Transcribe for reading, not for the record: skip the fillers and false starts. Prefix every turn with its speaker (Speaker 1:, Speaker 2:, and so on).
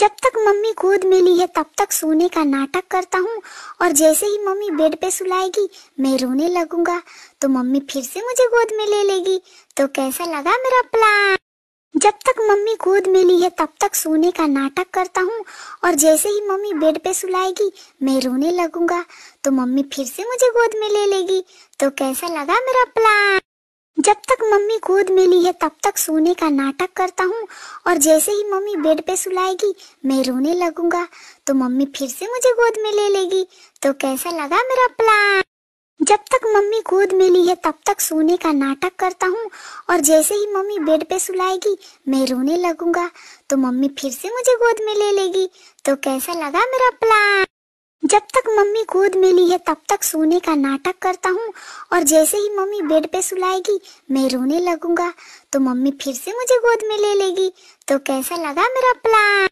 Speaker 1: जब तक मम्मी गोद में ली है तब तक सोने का नाटक करता हूँ और जैसे ही मम्मी बेड पे सुलाएगी मैं रोने लगूंगा तो मम्मी फिर से मुझे गोद में ले लेगी। तो कैसा लगा मेरा प्लान? जब तक मम्मी गोद में ली है तब तक सोने का नाटक करता हूँ और जैसे ही मम्मी बेड पे सुलाएगी मैं रोने लगूंगा तो मम्मी फिर से मुझे गोद में ले लेगी। तो कैसा लगा मेरा प्लान? जब तक मम्मी गोद में ली है तब तक सोने का नाटक करता हूँ और जैसे ही मम्मी बेड पे सुलाएगी मैं रोने लगूंगा तो मम्मी फिर से मुझे गोद में ले लेगी। तो कैसा लगा मेरा प्लान? जब तक मम्मी गोद में ली है तब तक सोने का नाटक करता हूँ और जैसे ही मम्मी बेड पे सुलाएगी मैं रोने लगूंगा तो मम्मी फिर से मुझे गोद में ले लेगी। तो कैसा लगा मेरा प्लान? जब तक मम्मी गोद में ली है तब तक सोने का नाटक करता हूँ और जैसे ही मम्मी बेड पे सुलाएगी मैं रोने लगूंगा तो मम्मी फिर से मुझे गोद में ले लेगी। तो कैसा लगा मेरा प्लान?